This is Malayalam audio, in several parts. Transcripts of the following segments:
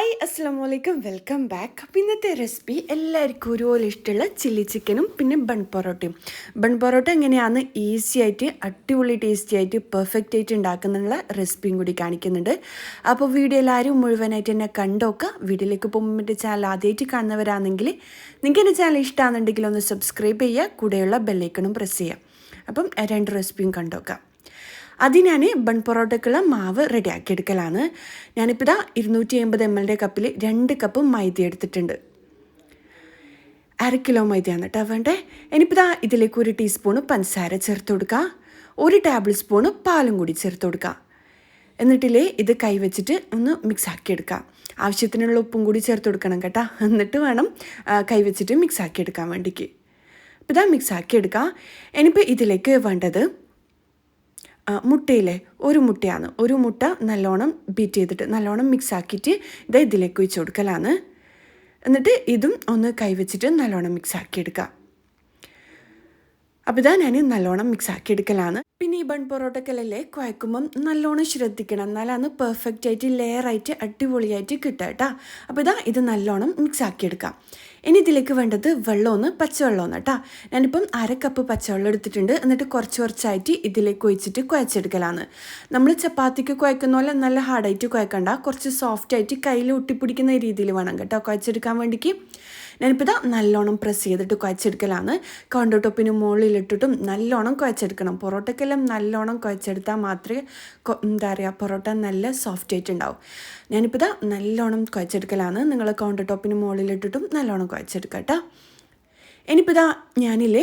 ഹായ് അസ്സാം വലൈക്കും വെൽക്കം ബാക്ക്. അപ്പോൾ ഇന്നത്തെ റെസിപ്പി എല്ലാവർക്കും ഒരുപോലെ ഇഷ്ടമുള്ള ചില്ലി ചിക്കനും പിന്നെ ബൺ പൊറോട്ടയും. ബൺ പൊറോട്ട എങ്ങനെയാണ് ഈസി ആയിട്ട് അടിപൊളി ടേസ്റ്റി ആയിട്ട് പെർഫെക്റ്റ് ആയിട്ട് ഉണ്ടാക്കുന്നുള്ള റെസിപ്പിയും കൂടി കാണിക്കുന്നുണ്ട്. അപ്പോൾ വീഡിയോ എല്ലാവരും മുഴുവനായിട്ട് എന്നെ കണ്ടോക്കുക. വീഡിയോയിലേക്ക് പോകുമ്പോൾ എൻ്റെ ചാനൽ ആദ്യമായിട്ട് കാണുന്നവരാണെങ്കിൽ നിങ്ങൾക്ക് എൻ്റെ ചാനൽ ഇഷ്ടമാണെന്നുണ്ടെങ്കിൽ ഒന്ന് സബ്സ്ക്രൈബ് ചെയ്യുക, കൂടെയുള്ള ബെല്ലൈക്കണും പ്രസ് ചെയ്യുക. അപ്പം രണ്ട് റെസിപ്പിയും കണ്ടോക്കാം. അത് ഞാൻ ബൺ പൊറോട്ടയ്ക്കുള്ള മാവ് റെഡിയാക്കി എടുക്കലാണ്. ഞാനിപ്പോൾ ഇതാ 250 ml കപ്പിൽ 2 കപ്പ് മൈദ എടുത്തിട്ടുണ്ട്. 1/2 കിലോ മൈദയാണ് കേട്ടോ വേണ്ടേ. ഇനിയിപ്പോൾ ഇതാ ഇതിലേക്ക് 1 ടീസ്പൂണ് പഞ്ചസാര ചേർത്ത് കൊടുക്കുക, 1 ടേബിൾ സ്പൂണ് പാലും കൂടി ചേർത്ത് കൊടുക്കുക. എന്നിട്ടില്ലേ ഇത് കൈവച്ചിട്ട് ഒന്ന് മിക്സ് ആക്കി എടുക്കുക. ആവശ്യത്തിനുള്ള ഉപ്പും കൂടി ചേർത്ത് കൊടുക്കണം കേട്ടോ. എന്നിട്ട് വേണം കൈവച്ചിട്ട് മിക്സ് ആക്കി എടുക്കാൻ വേണ്ടിക്ക്. ഇപ്പോൾ ഇതാ മിക്സ് ആക്കി എടുക്കുക. ഇനിയിപ്പോൾ ഇതിലേക്ക് വേണ്ടത് മുട്ടയിലെ ഒരു മുട്ടയാണ്. ഒരു മുട്ട നല്ലോണം ബീറ്റ് ചെയ്തിട്ട് നല്ലോണം മിക്സ് ആക്കിയിട്ട് ഇത് ഇതിലേക്ക് ഒഴിച്ച് കൊടുക്കലാണ്. എന്നിട്ട് ഇതും ഒന്ന് കൈവച്ചിട്ട് നല്ലോണം മിക്സ് ആക്കി എടുക്കുക. അപ്പോൾ ഇതാ ഞാൻ നല്ലോണം മിക്സ് ആക്കി എടുക്കലാണ്. പിന്നെ ഈ ബൺ പൊറോട്ടക്കല്ലേ കുഴക്കുമ്പം നല്ലോണം ശ്രദ്ധിക്കണം, എന്നാലാണ് പെർഫെക്റ്റ് ആയിട്ട് ലെയറായിട്ട് അടിപൊളിയായിട്ട് കിട്ടുക കേട്ടോ. അപ്പോൾ ഇതാ ഇത് നല്ലോണം മിക്സ് ആക്കി എടുക്കാം. ഇനി ഇതിലേക്ക് വേണ്ടത് വെള്ളമൊന്ന് പച്ചവെള്ളമൊന്ന് കേട്ടോ. ഞാനിപ്പം 1/2 കപ്പ് പച്ചവെള്ളം എടുത്തിട്ടുണ്ട്. എന്നിട്ട് കുറച്ചായിട്ട് ഇതിലേക്ക് ഒഴിച്ചിട്ട് കുഴച്ചെടുക്കലാണ്. നമ്മൾ ചപ്പാത്തിക്ക് കുഴക്കുന്ന പോലെ നല്ല ഹാർഡായിട്ട് കുഴക്കണ്ട, കുറച്ച് സോഫ്റ്റായിട്ട് കയ്യിൽ ഒട്ടിപ്പിടിക്കുന്ന രീതിയിൽ വേണം കേട്ടോ കുഴച്ചെടുക്കാൻ വേണ്ടിക്ക്. ഞാനിപ്പോൾ ഇതാ നല്ലോണം പ്രസ് ചെയ്തിട്ട് കുഴച്ചെടുക്കലാണ്. കൗണ്ടർ ടോപ്പിന് മുകളിലിട്ടിട്ടും നല്ലോണം കുഴച്ചെടുക്കണം. പൊറോട്ടക്കെല്ലാം നല്ലോണം കുഴച്ചെടുത്താൽ മാത്രമേ പൊറോട്ട നല്ല സോഫ്റ്റ് ആയിട്ടുണ്ടാവും. ഞാനിപ്പോൾ ഇതാ നല്ലോണം കുഴച്ചെടുക്കലാണ്. നിങ്ങൾ കൗണ്ടർ ടോപ്പിന് മുകളിലിട്ടിട്ടും നല്ലോണം കുഴച്ചെടുക്കാം കേട്ടോ. ഇനിയിപ്പോൾ ഇതാ ഞാനില്ലേ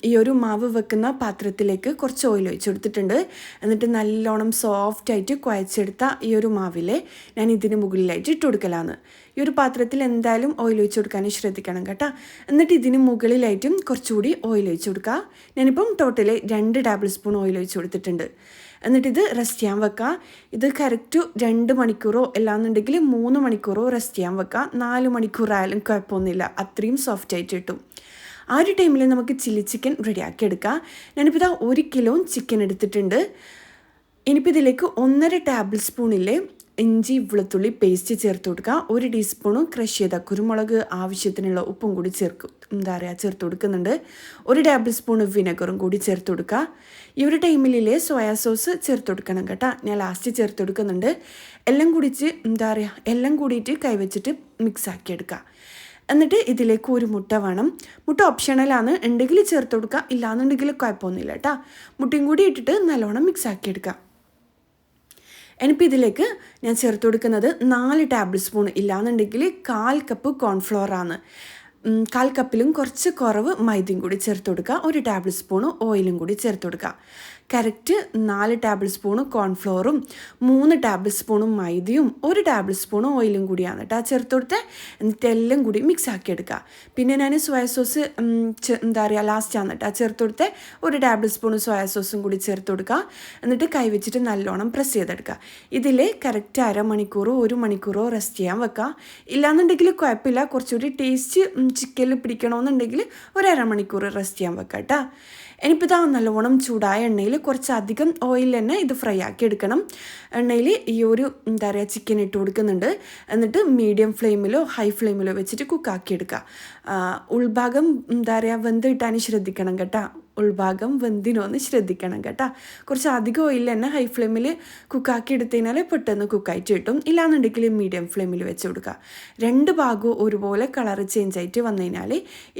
ഈ ഒരു മാവ് വെക്കുന്ന പാത്രത്തിലേക്ക് കുറച്ച് ഓയിൽ ഒഴിച്ച് കൊടുത്തിട്ടുണ്ട്. എന്നിട്ട് നല്ലോണം സോഫ്റ്റായിട്ട് കുഴച്ചെടുത്ത ഈ ഒരു മാവിലെ ഞാൻ ഇതിന് മുകളിലായിട്ട് ഇട്ട് കൊടുക്കലാണ്. ഈ ഒരു പാത്രത്തിൽ എന്തായാലും ഓയിൽ ഒഴിച്ച് കൊടുക്കാനും ശ്രദ്ധിക്കണം കേട്ടോ. എന്നിട്ട് ഇതിന് മുകളിലായിട്ടും കുറച്ചുകൂടി ഓയിൽ ഒഴിച്ച് കൊടുക്കുക. ഞാനിപ്പം ടോട്ടൽ 2 ടേബിൾ സ്പൂൺ ഓയിൽ ഒഴിച്ച് കൊടുത്തിട്ടുണ്ട്. എന്നിട്ടിത് റെസ്റ്റ് ചെയ്യാൻ വെക്കുക. ഇത് കറക്റ്റ് 2 മണിക്കൂറോ അല്ലാന്നുണ്ടെങ്കിൽ 3 മണിക്കൂറോ റെസ്റ്റ് ചെയ്യാൻ വെക്കുക. 4 മണിക്കൂറായാലും കുഴപ്പമൊന്നുമില്ല, അത്രയും സോഫ്റ്റ് ആയിട്ട് കിട്ടും. ആ ഒരു ടൈമിൽ നമുക്ക് ചില്ലി ചിക്കൻ റെഡിയാക്കി എടുക്കാം. ഞാനിപ്പോൾ ഇതാ 1 കിലോ ചിക്കൻ എടുത്തിട്ടുണ്ട്. ഇനിയിപ്പോൾ ഇതിലേക്ക് 1.5 ടേബിൾ സ്പൂണിലെ ഇഞ്ചി വെളുത്തുള്ളി പേസ്റ്റ് ചേർത്ത് കൊടുക്കുക. 1 ടീസ്പൂണും ക്രഷ് ചെയ്ത കുരുമുളക്, ആവശ്യത്തിനുള്ള ഉപ്പും കൂടി ചേർത്ത് കൊടുക്കുന്നുണ്ട്. 1 ടേബിൾ സ്പൂൺ വിനെഗറും കൂടി ചേർത്ത് കൊടുക്കുക. ഈ ഒരു ടൈമിലെ സോയാ സോസ് ചേർത്ത് കൊടുക്കണം കേട്ടോ. ഞാൻ ലാസ്റ്റ് ചേർത്ത് കൊടുക്കുന്നുണ്ട്. എല്ലാം കൂടിയിട്ട് കൈവച്ചിട്ട് മിക്സ് ആക്കി എടുക്കുക. എന്നിട്ട് ഇതിലേക്ക് 1 മുട്ട വേണം. മുട്ട ഓപ്ഷണലാണ്, ഉണ്ടെങ്കിൽ ചേർത്ത് കൊടുക്കുക, ഇല്ലാന്നുണ്ടെങ്കിൽ കുഴപ്പമൊന്നുമില്ല കേട്ടോ. മുട്ടയും കൂടി ഇട്ടിട്ട് നല്ലോണം മിക്സ് ആക്കി എടുക്കുക. ഇനിയിപ്പോൾ ഇതിലേക്ക് ഞാൻ ചേർത്ത് കൊടുക്കുന്നത് 4 ടേബിൾ സ്പൂൺ, ഇല്ലാന്നുണ്ടെങ്കിൽ 1/4 കപ്പ് കോൺഫ്ലോറാണ്. 1/4 കപ്പിലും കുറച്ച് കുറവ് മൈദയും കൂടി ചേർത്ത് കൊടുക്കുക. 1 ടേബിൾ സ്പൂണ് ഓയിലും കൂടി ചേർത്ത് കൊടുക്കുക. കറക്റ്റ് 4 ടേബിൾ സ്പൂണ് കോൺഫ്ലോറും 3 ടേബിൾ സ്പൂണും മൈദയും 1 ടേബിൾ സ്പൂണും ഓയിലും കൂടിയാണ് കേട്ടോ ചേർത്ത് കൊടുത്ത്. എന്നിട്ട് എല്ലാം കൂടി മിക്സ് ആക്കി എടുക്കുക. പിന്നെ ഞാൻ സോയാ സോസ് ലാസ്റ്റാണ് കേട്ടോ ചേർത്ത് കൊടുത്ത്. 1 ടേബിൾ സ്പൂണ് സോയാ സോസും കൂടി ചേർത്ത് കൊടുക്കുക. എന്നിട്ട് കൈവച്ചിട്ട് നല്ലോണം പ്രസ് ചെയ്തെടുക്കുക. ഇതിൽ കറക്റ്റ് 1/2 മണിക്കൂറോ 1 മണിക്കൂറോ റെസ്റ്റ് ചെയ്യാൻ വെക്കുക. ഇല്ലാന്നുണ്ടെങ്കിൽ കുഴപ്പമില്ല, കുറച്ചുകൂടി ടേസ്റ്റ് ചിക്കനിൽ പിടിക്കണമെന്നുണ്ടെങ്കിൽ 1/2 മണിക്കൂർ റെസ്റ്റ് ചെയ്യാൻ വെക്കാം കേട്ടോ. ഇനിയിപ്പോൾ ഇതാ നല്ലോണം ചൂടായ എണ്ണയിൽ കുറച്ചധികം ഓയിൽ തന്നെ ഇത് ഫ്രൈ ആക്കി എടുക്കണം. എണ്ണയിൽ ഈ ഒരു ചിക്കൻ ഇട്ട് കൊടുക്കുന്നുണ്ട്. എന്നിട്ട് മീഡിയം ഫ്ലെയിമിലോ ഹൈ ഫ്ലെയിമിലോ വെച്ചിട്ട് കുക്കാക്കി എടുക്കുക. ഉൾഭാഗം വെന്ത് കിട്ടാൻ ശ്രദ്ധിക്കണം കേട്ടോ. ഉൾഭാഗം വെന്തിനോന്ന് ശ്രദ്ധിക്കണം കേട്ടോ. കുറച്ച് അധികം ഓയിൽ തന്നെ ഹൈ ഫ്ലെയിമിൽ കുക്കാക്കി എടുത്തതിനാൽ പെട്ടെന്ന് കുക്കായിട്ട് കിട്ടും. ഇല്ലാന്നുണ്ടെങ്കിൽ മീഡിയം ഫ്ലെയിമിൽ വെച്ച് കൊടുക്കുക. 2 ഭാഗവും ഒരുപോലെ കളർ ചേഞ്ച് ആയിട്ട് വന്നു കഴിഞ്ഞാൽ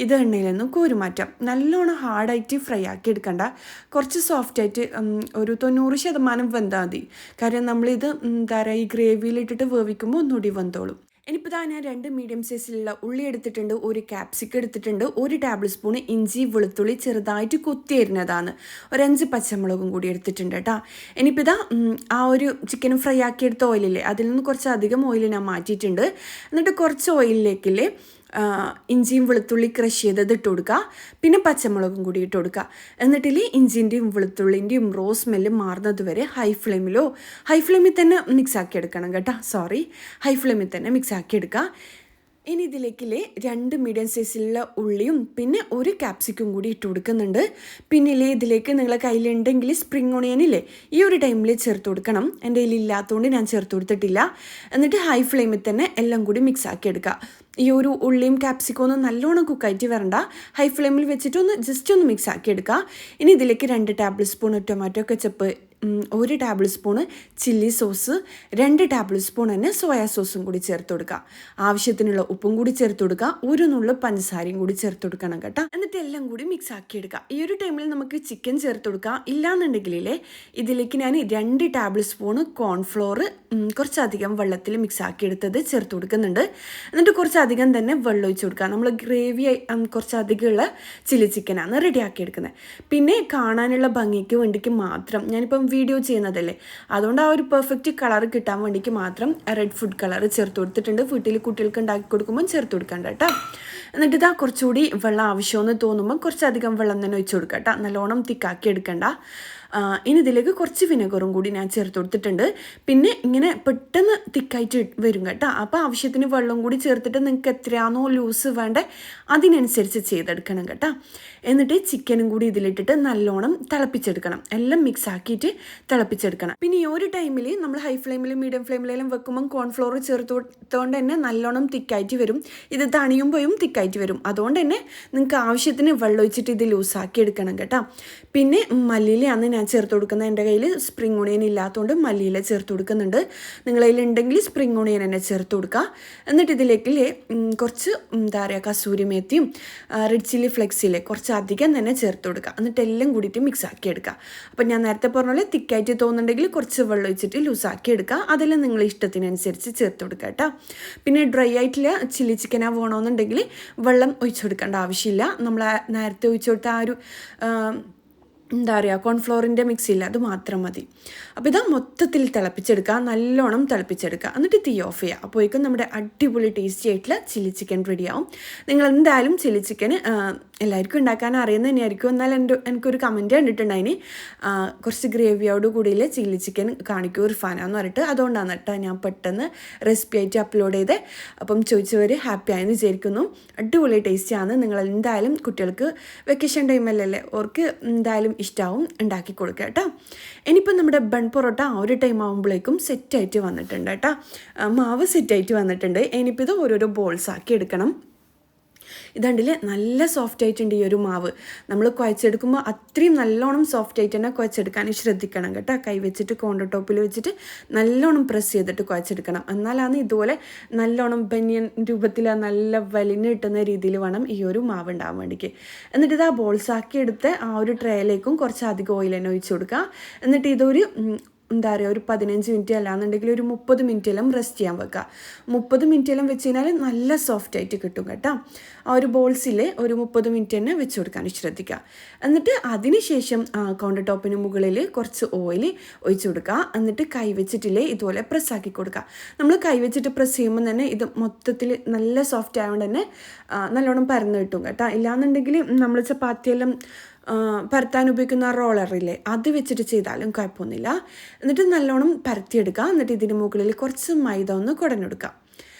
ഇത് എണ്ണയിൽ നിന്നും കോരുമാറ്റാം. നല്ലോണം ഹാർഡായിട്ട് ഫ്രൈ ആക്കി എടുക്കണ്ട, കുറച്ച് സോഫ്റ്റായിട്ട് ഒരു 90% വെന്താൽ മതി. കാര്യം നമ്മളിത് ഈ ഗ്രേവിയിലിട്ടിട്ട് വേവിക്കുമ്പോൾ ഒന്നുകൂടി വെന്തോളും. ഇനിയിപ്പോൾ ഞാൻ 2 മീഡിയം സൈസിലുള്ള ഉള്ളി എടുത്തിട്ടുണ്ട്, 1 ക്യാപ്സിക്കം എടുത്തിട്ടുണ്ട്, 1 ടേബിൾ സ്പൂൺ ഇഞ്ചി വെളുത്തുള്ളി ചെറുതായിട്ട് കൊത്തിയരിഞ്ഞതാണ്, 5 പച്ചമുളകും കൂടി എടുത്തിട്ടുണ്ട് കേട്ടോ. ഇനിയിപ്പോൾ ആ ഒരു ചിക്കൻ ഫ്രൈ ആക്കിയെടുത്ത ഓയിലില്ലേ അതിൽ നിന്ന് കുറച്ചധികം ഓയിൽ ഞാൻ മാറ്റിയിട്ടുണ്ട്. എന്നിട്ട് കുറച്ച് ഓയിലിലേക്കില്ലേ ഇഞ്ചിയും വെളുത്തുള്ളി ക്രഷ് ചെയ്തത് ഇട്ട് കൊടുക്കുക. പിന്നെ പച്ചമുളകും കൂടി ഇട്ട് കൊടുക്കുക. എന്നിട്ടിൽ ഇഞ്ചിൻ്റെയും വെളുത്തുള്ളിൻ്റെയും റോസ് സ്മെല്ല് മാറുന്നത് വരെ ഹൈ ഫ്ലെയിമിൽ തന്നെ മിക്സ് ആക്കി എടുക്കണം കേട്ടോ. ഹൈ ഫ്ലെയിമിൽ തന്നെ മിക്സ് ആക്കി എടുക്കുക. ഇനി ഇതിലേക്കില്ലേ 2 മീഡിയം സൈസിലുള്ള ഉള്ളിയും പിന്നെ ഒരു ക്യാപ്സിക്കും കൂടി ഇട്ട് കൊടുക്കുന്നുണ്ട്. പിന്നെ ഇതിലേക്ക് നിങ്ങളെ കയ്യിലുണ്ടെങ്കിൽ സ്പ്രിംഗ് ഓണിയനില്ലേ ഈ ഒരു ടൈമിൽ ചേർത്ത് കൊടുക്കണം. എൻ്റെ കയ്യിൽ ഇല്ലാത്തതുകൊണ്ട് ഞാൻ ചേർത്ത് കൊടുത്തിട്ടില്ല. എന്നിട്ട് ഹൈ ഫ്ലെയിമിൽ തന്നെ എല്ലാം കൂടി മിക്സ് ആക്കി എടുക്കുക. ഈ ഒരു ഉള്ളിയും ക്യാപ്സിക്കും ഒന്ന് നല്ലോണം കുക്കായിട്ട് വരണ്ട, ഹൈ ഫ്ലെയിമിൽ വെച്ചിട്ട് ജസ്റ്റ് ഒന്ന് മിക്സ് ആക്കി എടുക്കുക. ഇനി ഇതിലേക്ക് 2 table spoon tomato ketchup, 1 table spoon chilli sauce, 2 table spoon തന്നെ സോയാ സോസും കൂടി ചേർത്ത് കൊടുക്കുക. ആവശ്യത്തിനുള്ള ഉപ്പും കൂടി ചേർത്ത് കൊടുക്കുക. ഒരു നുള്ളു പഞ്ചസാരയും കൂടി ചേർത്ത് കൊടുക്കണം കേട്ടോ. എന്നിട്ട് എല്ലാം കൂടി മിക്സ് ആക്കി എടുക്കുക. ഈ ഒരു ടൈമിൽ നമുക്ക് ചിക്കൻ ചേർത്ത് കൊടുക്കുക. ഇല്ലാന്നുണ്ടെങ്കിലേ ഇതിലേക്ക് ഞാൻ 2 ടേബിൾ സ്പൂണ് കോൺഫ്ലോർ കുറച്ചധികം വെള്ളത്തിൽ മിക്സ് ആക്കി എടുത്തത് ചേർത്ത് കൊടുക്കുന്നുണ്ട്. എന്നിട്ട് കുറച്ചധികം തന്നെ വെള്ളം ഒഴിച്ച് കൊടുക്കുക. നമ്മൾ ഗ്രേവി കുറച്ചധികമുള്ള ചില്ലി ചിക്കനാണ് റെഡിയാക്കി എടുക്കുന്നത്. പിന്നെ കാണാനുള്ള ഭംഗിക്ക് വേണ്ടിക്ക് മാത്രം ഞാനിപ്പം വീഡിയോ ചെയ്യുന്നതല്ലേ, അതുകൊണ്ട് ആ ഒരു പെർഫെക്റ്റ് കളർ കിട്ടാൻ വേണ്ടിക്ക് മാത്രം റെഡ് ഫുഡ് കളർ ചേർത്ത് കൊടുത്തിട്ടുണ്ട്. വീട്ടിൽ കുട്ടികൾക്ക് ഉണ്ടാക്കി കൊടുക്കുമ്പോൾ ചേർത്ത് കൊടുക്കണ്ട കേട്ടോ. എന്നിട്ട് ഇതാ കുറച്ചുകൂടി വെള്ളം ആവശ്യമെന്ന് തോന്നുമ്പോൾ കുറച്ചധികം വെള്ളം തന്നെ ഒഴിച്ച് കൊടുക്കുക കേട്ടോ. നല്ലോണം തിക്കാക്കി എടുക്കണ്ട. ഇനി ഇതിലേക്ക് കുറച്ച് വിനെഗറും കൂടി ഞാൻ ചേർത്ത് കൊടുത്തിട്ടുണ്ട്. പിന്നെ ഇങ്ങനെ പെട്ടെന്ന് തിക്കായിട്ട് വരും കേട്ടോ. അപ്പോൾ ആവശ്യത്തിന് വെള്ളം കൂടി ചേർത്തിട്ട് നിങ്ങൾക്ക് എത്രയാണോ ലൂസ് വേണ്ടേ അതിനനുസരിച്ച് ചെയ്തെടുക്കണം കേട്ടോ. എന്നിട്ട് ചിക്കനും കൂടി ഇതിലിട്ടിട്ട് നല്ലോണം തിളപ്പിച്ചെടുക്കണം. എല്ലാം മിക്സ് ആക്കിയിട്ട് തിളപ്പിച്ചെടുക്കണം. പിന്നെ ഈ ഒരു ടൈമിൽ നമ്മൾ ഹൈ ഫ്ലെയിമിലും മീഡിയം ഫ്ലെയിമിലെല്ലാം വെക്കുമ്പം കോൺഫ്ലോർ ചേർത്ത് കൊടുത്തുകൊണ്ട് തന്നെ നല്ലോണം തിക്കായിട്ട് വരും. ഇത് തണിയുമ്പോഴും തിക്കായിട്ട് വരും. അതുകൊണ്ട് തന്നെ നിങ്ങൾക്ക് ആവശ്യത്തിന് വെള്ളം ഒഴിച്ചിട്ട് ഇത് ലൂസാക്കി എടുക്കണം കേട്ടോ. പിന്നെ മല്ലിയിലയാണ് ഞാൻ ചേർത്ത് കൊടുക്കുന്നത്. എൻ്റെ കയ്യിൽ സ്പ്രിംഗ് ഓണിയൻ ഇല്ലാത്തതുകൊണ്ട് മല്ലിയില ചേർത്ത് കൊടുക്കുന്നുണ്ട്. നിങ്ങളുടെ കയ്യിൽ ഉണ്ടെങ്കിൽ സ്പ്രിംഗ് ഓണിയൻ തന്നെ ചേർത്ത് കൊടുക്കുക. എന്നിട്ട് ഇതിലേക്ക് കുറച്ച് കസൂരി മേത്തിയും റെഡ് ചില്ലി ഫ്ലെക്സിലെ കുറച്ച് അധികം തന്നെ ചേർത്ത് കൊടുക്കുക. എന്നിട്ട് എല്ലാം കൂടിയിട്ട് മിക്സ് ആക്കി എടുക്കുക. അപ്പം ഞാൻ നേരത്തെ പറഞ്ഞ പോലെ തിക്കായിട്ട് തോന്നുന്നുണ്ടെങ്കിൽ കുറച്ച് വെള്ളം ഒഴിച്ചിട്ട് ലൂസാക്കി എടുക്കുക. അതെല്ലാം നിങ്ങൾ ഇഷ്ടത്തിനനുസരിച്ച് ചേർത്ത് കൊടുക്കുക കേട്ടോ. പിന്നെ ഡ്രൈ ആയിട്ടുള്ള ചില്ലി ചിക്കനാ വേണമെന്നുണ്ടെങ്കിൽ വെള്ളം ഒഴിച്ചു കൊടുക്കേണ്ട ആവശ്യമില്ല. നമ്മൾ നേരത്തെ ഒഴിച്ചു കൊടുത്ത ആ ഒരു കോൺഫ്ലോറിൻ്റെ മിക്സിയില്ല, അത് മാത്രം മതി. അപ്പോൾ ഇതാ മൊത്തത്തിൽ തിളപ്പിച്ചെടുക്കുക, നല്ലോണം തിളപ്പിച്ചെടുക്കുക. എന്നിട്ട് തീ ഓഫ് ചെയ്യുക. അപ്പോഴേക്കും നമ്മുടെ അടിപൊളി ടേസ്റ്റി ആയിട്ടുള്ള ചില്ലി ചിക്കൻ റെഡിയാവും. നിങ്ങൾ എന്തായാലും ചില്ലി ചിക്കൻ എല്ലാവർക്കും ഉണ്ടാക്കാൻ അറിയുന്നത് തന്നെയായിരിക്കും. എന്നാൽ എനിക്കൊരു കമൻറ്റ് കണ്ടിട്ടുണ്ടായിന് കുറച്ച് ഗ്രേവിയോട് കൂടിയിൽ ചില്ലി ചിക്കൻ കാണിക്കൂ ഇർഫാനാന്ന് പറഞ്ഞിട്ട്. അതുകൊണ്ടാണ് കേട്ടോ ഞാൻ പെട്ടെന്ന് റെസിപ്പി ആയിട്ട് അപ്ലോഡ് ചെയ്തത്. അപ്പം ചോദിച്ചവർ ഹാപ്പി ആയെന്ന് വിചാരിക്കുന്നു. അടിപൊളി ടേസ്റ്റിയാണ്. നിങ്ങൾ എന്തായാലും കുട്ടികൾക്ക് വെക്കേഷൻ ടൈമല്ലല്ലേ, അവർക്ക് എന്തായാലും ഇഷ്ടമാവും, ഉണ്ടാക്കി കൊടുക്കുക കേട്ടോ. ഇനിയിപ്പോൾ നമ്മുടെ ബൺ പൊറോട്ട ആ ഒരു ടൈം ആകുമ്പോഴേക്കും സെറ്റായിട്ട് വന്നിട്ടുണ്ട് കേട്ടോ. മാവ് സെറ്റായിട്ട് വന്നിട്ടുണ്ട്. ഇനിയിപ്പോൾ ഇത് ഓരോരോ ബോൾസ് ആക്കി എടുക്കണം. ഇതുണ്ടില്ലേ നല്ല സോഫ്റ്റ് ആയിട്ടുണ്ട് ഈ ഒരു മാവ്. നമ്മൾ കുഴച്ചെടുക്കുമ്പോൾ അത്രയും നല്ലോണം സോഫ്റ്റ് ആയിട്ട് തന്നെ കുഴച്ചെടുക്കാൻ ശ്രദ്ധിക്കണം കേട്ടോ. കൈ വെച്ചിട്ട് കോണ്ടർ ടോപ്പിൽ വെച്ചിട്ട് നല്ലോണം പ്രസ് ചെയ്തിട്ട് കുഴച്ചെടുക്കണം. എന്നാലാണ് ഇതുപോലെ നല്ലോണം ബനിയൻ രൂപത്തിൽ നല്ല വലിഞ്ഞ് കിട്ടുന്ന രീതിയിൽ വേണം ഈ ഒരു മാവ് ഉണ്ടാകാൻ വേണ്ടിക്ക്. എന്നിട്ട് ഇത് ആ ബോൾസാക്കി എടുത്ത് ആ ഒരു ട്രേയിലേക്കും കുറച്ച് അധികം ഓയിൽ തന്നെ ഒഴിച്ച് കൊടുക്കുക. എന്നിട്ട് ഇതൊരു ഒരു 15 മിനിറ്റ് അല്ലാന്നുണ്ടെങ്കിൽ ഒരു 30 മിനിറ്റെല്ലാം റെസ്റ്റ് ചെയ്യാൻ വെക്കുക. 30 മിനിറ്റെല്ലാം വെച്ച് കഴിഞ്ഞാൽ നല്ല സോഫ്റ്റ് ആയിട്ട് കിട്ടും കേട്ടോ. ആ ഒരു ബോൾസിൽ ഒരു 30 മിനിറ്റ് തന്നെ വെച്ച് കൊടുക്കാൻ ശ്രദ്ധിക്കുക. എന്നിട്ട് അതിന് ശേഷം കൗണ്ടർ ടോപ്പിന് മുകളിൽ കുറച്ച് ഓയിൽ ഒഴിച്ച് കൊടുക്കുക. എന്നിട്ട് കൈ വെച്ചിട്ടില്ലേ ഇതുപോലെ പ്രസ്സാക്കി കൊടുക്കുക. നമ്മൾ കൈ വെച്ചിട്ട് പ്രസ് ചെയ്യുമ്പോൾ തന്നെ ഇത് മൊത്തത്തിൽ നല്ല സോഫ്റ്റ് ആയതുകൊണ്ട് തന്നെ നല്ലോണം പരന്ന് കിട്ടും കേട്ടോ. ഇല്ലാന്നുണ്ടെങ്കിൽ നമ്മൾ ചപ്പാത്തിയെല്ലാം പരത്താൻ ഉപയോഗിക്കുന്ന റോളറില്ലേ അത് വെച്ചിട്ട് ചെയ്താലും കുഴപ്പമൊന്നുമില്ല. എന്നിട്ട് നല്ലോണം പരത്തിയെടുക്കുക. എന്നിട്ട് ഇതിന് മുകളിൽ കുറച്ച് മൈദ ഒന്ന് കുടഞ്ഞെടുക്കുക.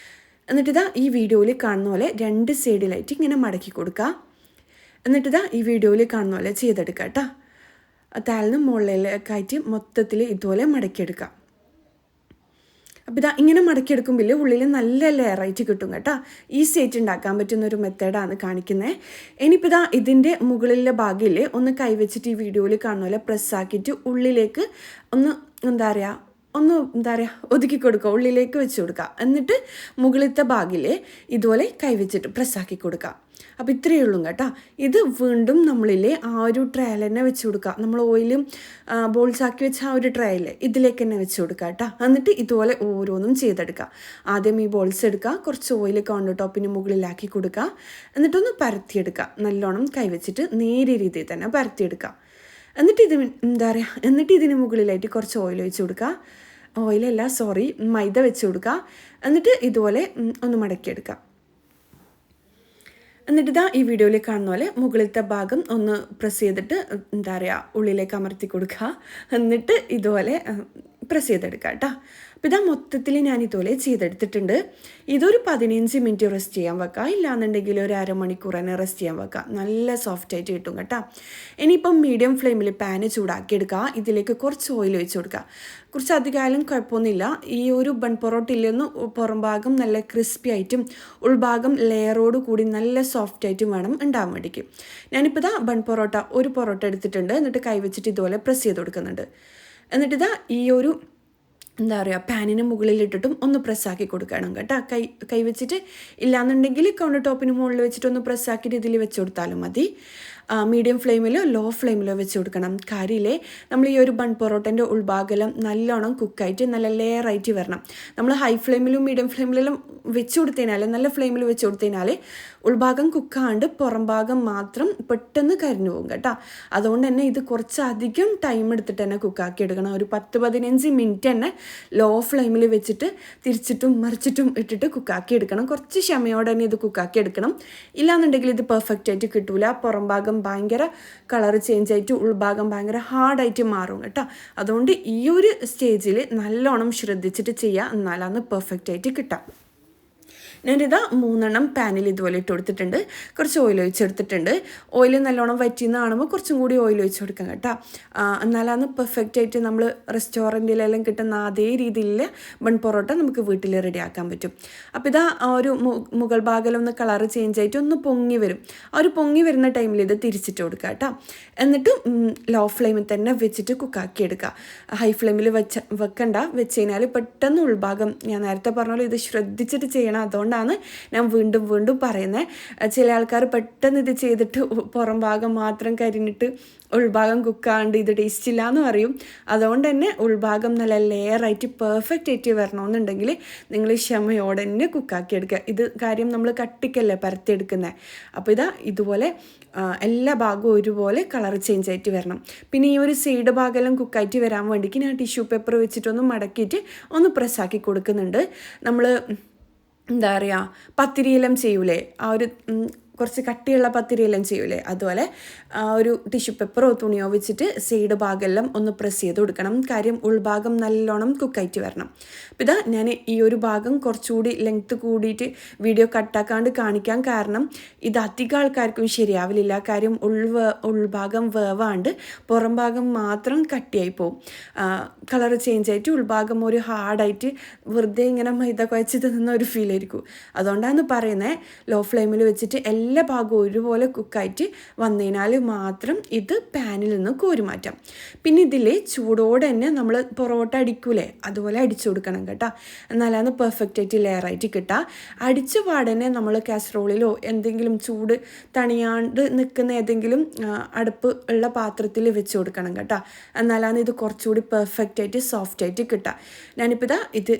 എന്നിട്ടിതാ ഈ വീഡിയോയിൽ കാണുന്ന പോലെ 2 സൈഡിലായിട്ട് ഇങ്ങനെ മടക്കി കൊടുക്കുക. എന്നിട്ടിതാ ഈ വീഡിയോയിൽ കാണുന്ന പോലെ ചെയ്തെടുക്കുക കേട്ടോ. താഴ്ന്ന് മുകളിലേക്കായിട്ട് ആയിട്ട് മൊത്തത്തിൽ ഇതുപോലെ മടക്കിയെടുക്കുക. അപ്പോൾ ഇതാ ഇങ്ങനെ മടക്കിയെടുക്കുമ്പോൾ ഉള്ളിൽ നല്ല ലെയറായിട്ട് കിട്ടും കേട്ടോ. ഈസി ആയിട്ട് ഉണ്ടാക്കാൻ പറ്റുന്ന ഒരു മെത്തേഡാണ് കാണിക്കുന്നത്. ഇനിയിപ്പോൾ ഇതാ ഇതിൻ്റെ മുകളിലെ ഭാഗത്തിൽ ഒന്ന് കൈവച്ചിട്ട് ഈ വീഡിയോയിൽ കാണുന്ന പോലെ പ്രസ്സാക്കിയിട്ട് ഉള്ളിലേക്ക് ഒന്ന് ഒതുക്കി കൊടുക്കുക, ഉള്ളിലേക്ക് വെച്ച് കൊടുക്കുക. എന്നിട്ട് മുകളിലത്തെ ഭാഗത്തിൽ ഇതുപോലെ കൈവച്ചിട്ട് പ്രസ്സാക്കി കൊടുക്കുക. അപ്പോൾ ഇത്രയേ ഉള്ളൂ കേട്ടോ. ഇത് വീണ്ടും നമ്മളില്ലേ ആ ഒരു ട്രേയിൽ തന്നെ വെച്ച് കൊടുക്കുക. നമ്മൾ ഓയിലും ബോൾസാക്കി വെച്ച ആ ഒരു ട്രേയിൽ ഇതിലേക്ക് തന്നെ വെച്ച് കൊടുക്കുക കേട്ടോ. എന്നിട്ട് ഇതുപോലെ ഓരോന്നും ചെയ്തെടുക്കുക. ആദ്യം ഈ ബോൾസ് എടുക്കുക, കുറച്ച് ഓയിൽ കൗണ്ടർ ടോപ്പിന് മുകളിലാക്കി കൊടുക്കുക. എന്നിട്ടൊന്ന് പരത്തിയെടുക്കുക. നല്ലോണം കൈവച്ചിട്ട് നേരിയ രീതിയിൽ തന്നെ പരത്തിയെടുക്കുക. എന്നിട്ട് ഇതിന് മുകളിലായിട്ട് കുറച്ച് ഓയിൽ ഒഴിച്ച് കൊടുക്കുക. മൈദ വെച്ച് കൊടുക്കുക. എന്നിട്ട് ഇതുപോലെ ഒന്ന് മടക്കിയെടുക്കുക. എന്നിട്ട് ഇതാ ഈ വീഡിയോയിൽ കാണുന്ന പോലെ മുകളിലത്തെ ഭാഗം ഒന്ന് പ്രസ് ചെയ്തിട്ട് ഉള്ളിലേക്ക് അമർത്തി കൊടുക്കുക. എന്നിട്ട് ഇതുപോലെ പ്രസ് ചെയ്തെടുക്കുക കേട്ടോ. അപ്പോൾ ഇതാ മൊത്തത്തിൽ ഞാൻ ഇതുപോലെ ചെയ്തെടുത്തിട്ടുണ്ട്. ഇതൊരു 15 മിനിറ്റ് റെസ്റ്റ് ചെയ്യാൻ വെക്കുക, ഇല്ലാന്നുണ്ടെങ്കിൽ ഒരു അരമണിക്കൂർ തന്നെ റെസ്റ്റ് ചെയ്യാൻ വെക്കുക. നല്ല സോഫ്റ്റായിട്ട് കിട്ടും കേട്ടോ. ഇനിയിപ്പം മീഡിയം ഫ്ലെയിമിൽ പാന് ചൂടാക്കി എടുക്കുക. ഇതിലേക്ക് കുറച്ച് ഓയിൽ ഒഴിച്ച് കൊടുക്കുക. കുറച്ച് അധികമായാലും കുഴപ്പമൊന്നുമില്ല. ഈ ഒരു ബൺ പൊറോട്ടയിൽ നിന്ന് പുറം ഭാഗം നല്ല ക്രിസ്പി ആയിട്ടും ഉൾഭാഗം ലെയറോട് കൂടി നല്ല സോഫ്റ്റായിട്ടും വേണം ഉണ്ടാകാൻ വേണ്ടിക്ക്. ഞാനിപ്പോൾ ഇതാ ബൺ പൊറോട്ട ഒരു പൊറോട്ട എടുത്തിട്ടുണ്ട്. എന്നിട്ട് കൈവച്ചിട്ട് ഇതുപോലെ പ്രസ് ചെയ്ത് കൊടുക്കുന്നുണ്ട്. എന്നിട്ടിതാ ഈ ഒരു എന്താ പറയുക പാനിന് മുകളിലിട്ടിട്ടും ഒന്ന് പ്രസ്സാക്കി കൊടുക്കണം കേട്ടോ. കൈവച്ചിട്ട് ഇല്ലാന്നുണ്ടെങ്കിൽ കൗണ്ടർ ടോപ്പിന് മുകളിൽ വെച്ചിട്ട് ഒന്ന് പ്രസ്സാക്കിയിട്ട് ഇതിൽ വെച്ച് കൊടുത്താലും മതി. മീഡിയം ഫ്ലെയിമിലോ ലോ ഫ്ലെയിമിലോ വെച്ച് കൊടുക്കണം. കാര്യമില്ലേ, നമ്മൾ ഈ ഒരു ബൺ പൊറോട്ടൻ്റെ ഉൾഭാഗം നല്ലോണം കുക്കായിട്ട് നല്ല ലെയറായിട്ട് വരണം. നമ്മൾ ഹൈ ഫ്ലെയിമിലും മീഡിയം ഫ്ലെയിമിലെല്ലാം വെച്ച് കൊടുത്തതിനാൽ, നല്ല ഫ്ലെയിമിൽ വെച്ച് കൊടുത്തതിനാൽ ഉൾഭാഗം കുക്കാണ്ട് പുറം ഭാഗം മാത്രം പെട്ടെന്ന് കരിഞ്ഞു പോകും കേട്ടോ. അതുകൊണ്ട് തന്നെ ഇത് കുറച്ചധികം ടൈം എടുത്തിട്ട് തന്നെ കുക്കാക്കി എടുക്കണം. ഒരു 10-15 മിനിറ്റ് തന്നെ ലോ ഫ്ലെയിമിൽ വെച്ചിട്ട് തിരിച്ചിട്ടും മറിച്ചിട്ടും ഇട്ടിട്ട് കുക്കാക്കി എടുക്കണം. കുറച്ച് ക്ഷമയോടെ തന്നെ ഇത് കുക്കാക്കി എടുക്കണം. ഇല്ലാന്നുണ്ടെങ്കിൽ ഇത് പെർഫെക്റ്റ് ആയിട്ട് കിട്ടൂല. പുറം ഭാഗം ഭയങ്കര കളർ ചേഞ്ച് ആയിട്ട് ഉൾഭാഗം ഭയങ്കര ഹാർഡായിട്ട് മാറും കേട്ടോ. അതുകൊണ്ട് ഈ ഒരു സ്റ്റേജിൽ നല്ലോണം ശ്രദ്ധിച്ചിട്ട് ചെയ്യുക, എന്നാലാണ് പെർഫെക്റ്റ് ആയിട്ട് കിട്ടുക. ഞാനിതാ 3 പാനിൽ ഇതുപോലെ ഇട്ട് കൊടുത്തിട്ടുണ്ട്. കുറച്ച് ഓയിൽ ഒഴിച്ചെടുത്തിട്ടുണ്ട്. ഓയിൽ നല്ലോണം വറ്റിന്ന് കാണുമ്പോൾ കുറച്ചും കൂടി ഓയിൽ ഒഴിച്ച് കൊടുക്കാം കേട്ടോ. എന്നാലാണ് പെർഫെക്റ്റ് ആയിട്ട് നമ്മൾ റെസ്റ്റോറൻറ്റിലെല്ലാം കിട്ടുന്ന അതേ രീതിയിൽ ബൺ പൊറോട്ട നമുക്ക് വീട്ടിൽ റെഡിയാക്കാൻ പറ്റും. അപ്പോൾ ഇതാ ഒരു മുകൾ ഭാഗം ഒന്ന് കളർ ചേഞ്ച് ആയിട്ട് ഒന്ന് പൊങ്ങി വരും. ആ ഒരു പൊങ്ങി വരുന്ന ടൈമിൽ ഇത് തിരിച്ചിട്ട് കൊടുക്കുക കേട്ടോ. എന്നിട്ട് ലോ ഫ്ലെയിമിൽ തന്നെ വെച്ചിട്ട് കുക്കാക്കി എടുക്കുക. ഹൈ ഫ്ലെയിമിൽ വെക്കണ്ട. വെച്ച് കഴിഞ്ഞാൽ പെട്ടെന്ന് ഉൾഭാഗം, ഞാൻ നേരത്തെ പറഞ്ഞ ഇത് ശ്രദ്ധിച്ചിട്ട് ചെയ്യണം. അതുകൊണ്ടാണ് ഞാൻ വീണ്ടും വീണ്ടും പറയുന്നത്. ചില ആൾക്കാർ പെട്ടെന്ന് ഇത് ചെയ്തിട്ട് പുറം ഭാഗം മാത്രം കരിഞ്ഞിട്ട് ഉൾഭാഗം കുക്കാണ്ട് ഇത് ടേസ്റ്റ് ഇല്ല എന്ന് പറയും. അതുകൊണ്ട് തന്നെ ഉൾഭാഗം നല്ല ലെയറായിട്ട് പെർഫെക്റ്റ് ആയിട്ട് വരണമെന്നുണ്ടെങ്കിൽ നിങ്ങൾ ക്ഷമയോടെ തന്നെ കുക്കാക്കി എടുക്കുക. ഇത് കാര്യം നമ്മൾ കട്ടിക്കല്ലേ പരത്തിയെടുക്കുന്നത്. അപ്പോൾ ഇതുപോലെ എല്ലാ ഭാഗവും ഒരുപോലെ കളർ ചേഞ്ച് ആയിട്ട് വരണം. പിന്നെ ഈ ഒരു സൈഡ് ഭാഗമെല്ലാം കുക്കായിട്ട് വരാൻ വേണ്ടിക്ക് ഞാൻ ടിഷ്യൂ പേപ്പർ വെച്ചിട്ടൊന്ന് മടക്കിയിട്ട് ഒന്ന് പ്രസ്സാക്കി കൊടുക്കുന്നുണ്ട്. നമ്മൾ എന്താ പറയുക, പത്തിരിയെല്ലാം ചെയ്യൂലേ, ആ ഒരു കുറച്ച് കട്ടിയുള്ള പത്തിരിയെല്ലാം ചെയ്യൂലേ, അതുപോലെ ഒരു ടിഷ്യൂ പേപ്പറോ തുണിയോ വെച്ചിട്ട് സൈഡ് ഭാഗമെല്ലാം ഒന്ന് പ്രസ് ചെയ്ത് കൊടുക്കണം. കാര്യം ഉൾഭാഗം നല്ലോണം കുക്കായിട്ട് വരണം. അപ്പോൾ ഇതാ ഞാൻ ഈ ഒരു ഭാഗം കുറച്ചുകൂടി ലെങ്ത്ത് കൂടിയിട്ട് വീഡിയോ കട്ടാക്കാണ്ട് കാണിക്കാൻ കാരണം ഇത് അധികം ആൾക്കാർക്കും ശരിയാവില്ല. കാര്യം ഉൾഭാഗം വേവാണ്ട് പുറം ഭാഗം മാത്രം കട്ടിയായി പോവും. കളർ ചേഞ്ച് ആയിട്ട് ഉൾഭാഗം ഒരു ഹാർഡായിട്ട് വെറുതെ ഇങ്ങനെ മൈദ കുഴച്ച് തിന്നുന്ന ഒരു ഫീൽ ആയിരിക്കും. അതുകൊണ്ടാണ് പറയുന്നത് ലോ ഫ്ലെയിമിൽ വെച്ചിട്ട് എല്ലാ ഭാഗവും ഒരുപോലെ കുക്കായിട്ട് വന്നതിനാൽ മാത്രം ഇത് പാനിൽ നിന്ന് കോരി മാറ്റാം. പിന്നെ ഇതിൽ ചൂടോടെ തന്നെ നമ്മൾ പൊറോട്ട അടിക്കൂലേ, അതുപോലെ അടിച്ചു കൊടുക്കണം കേട്ടോ. എന്നാലാണ് പെർഫെക്റ്റ് ആയിട്ട് ലെയറായിട്ട് കിട്ടുക. അടിച്ച പാടന്നെ നമ്മൾ കാസറോളിലോ എന്തെങ്കിലും ചൂട് തണിയാണ്ട് നിൽക്കുന്ന ഏതെങ്കിലും അടുപ്പ് ഉള്ള പാത്രത്തിൽ വെച്ച് കൊടുക്കണം കേട്ടോ. എന്നാലാണ് ഇത് കുറച്ചുകൂടി പെർഫെക്റ്റ് ആയിട്ട് സോഫ്റ്റ് ആയിട്ട് കിട്ടുക. ഞാനിപ്പോൾ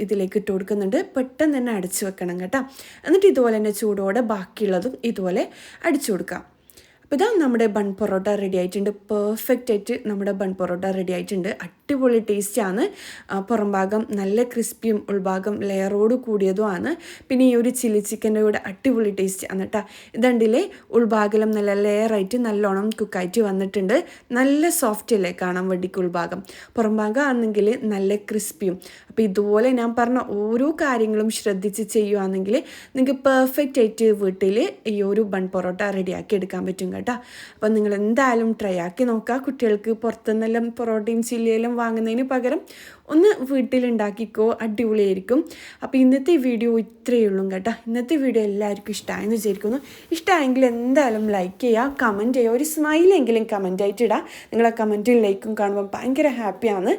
ഇതിലേക്ക് ഇട്ട് കൊടുക്കുന്നുണ്ട്. പെട്ടെന്ന് തന്നെ അടിച്ചു വെക്കണം കേട്ടോ. എന്നിട്ട് ഇതുപോലെ തന്നെ ചൂടോടെ ബാക്കിയുള്ളതും ഇതുപോലെ അടിച്ചു കൊടുക്കാം. അപ്പോൾ നമ്മുടെ ബൺ പൊറോട്ട റെഡി ആയിട്ടുണ്ട്. പെർഫെക്റ്റ് ആയിട്ട് നമ്മുടെ ബൺ പൊറോട്ട റെഡി ആയിട്ടുണ്ട്. അടിപൊളി ടേസ്റ്റാണ്. പുറം ഭാഗം നല്ല ക്രിസ്പിയും ഉൾഭാഗം ലെയറോട് കൂടിയതുമാണ്. പിന്നെ ഈ ഒരു ചില്ലി ചിക്കൻ്റെ കൂടെ അടിപൊളി ടേസ്റ്റ് ആണ് കേട്ടോ. ഇതുണ്ടില്ലേ, ഉൾഭാഗം നല്ല ലെയറായിട്ട് നല്ലോണം കുക്കായിട്ട് വന്നിട്ടുണ്ട്. നല്ല സോഫ്റ്റ് അല്ലേ കാണാൻ വേണ്ടിക്ക് ഉൾഭാഗം. പുറം ഭാഗം ആണെങ്കിൽ നല്ല ക്രിസ്പിയും. അപ്പോൾ ഇതുപോലെ ഞാൻ പറഞ്ഞ ഓരോ കാര്യങ്ങളും ശ്രദ്ധിച്ച് ചെയ്യുകയാണെങ്കിൽ നിങ്ങൾക്ക് പെർഫെക്റ്റ് ആയിട്ട് വീട്ടിൽ ഈ ഒരു ബൺ പൊറോട്ട റെഡിയാക്കി എടുക്കാൻ പറ്റും കേട്ടോ. അപ്പം നിങ്ങൾ എന്തായാലും ട്രൈ ആക്കി നോക്കുക. കുട്ടികൾക്ക് പുറത്തുനിന്നെല്ലാം പൊറോട്ടയും ചില്ലിയെല്ലാം വാങ്ങുന്നതിന് പകരം ഒന്ന് വീട്ടിലുണ്ടാക്കിക്കോ, അടിപൊളിയായിരിക്കും. അപ്പോൾ ഇന്നത്തെ വീഡിയോ ഇത്രയേ ഉള്ളൂ കേട്ടോ. ഇന്നത്തെ വീഡിയോ എല്ലാവർക്കും ഇഷ്ടമായെന്ന് വിചാരിക്കുന്നു. ഇഷ്ടമായെങ്കിൽ എന്തായാലും ലൈക്ക് ചെയ്യുക, കമൻറ്റ് ചെയ്യുക, ഒരു സ്മൈലെങ്കിലും കമൻറ്റായിട്ട് ഇടുക. നിങ്ങളെ കമൻറ്റും ലൈക്കും കാണുമ്പോൾ ഭയങ്കര ഹാപ്പിയാണ്.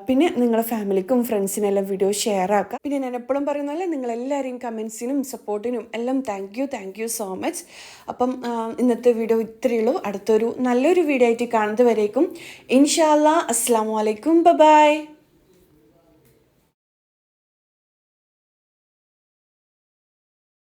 പിന്നെ നിങ്ങളെ ഫാമിലിക്കും ഫ്രണ്ട്സിനെല്ലാം വീഡിയോ ഷെയർ ആക്കുക. പിന്നെ ഞാൻ എപ്പോഴും പറയുന്നതല്ല, നിങ്ങളെല്ലാവരെയും കമൻസിനും സപ്പോർട്ടിനും എല്ലാം താങ്ക് യു സോ മച്ച്. അപ്പം ഇന്നത്തെ വീഡിയോ ഇത്രയേ ഉള്ളൂ. അടുത്തൊരു നല്ലൊരു വീഡിയോ ആയിട്ട് കാണുന്നത് വരേക്കും ഇൻഷാ അല്ലാ. അസ്സലാമു അലൈക്കും. ബൈ.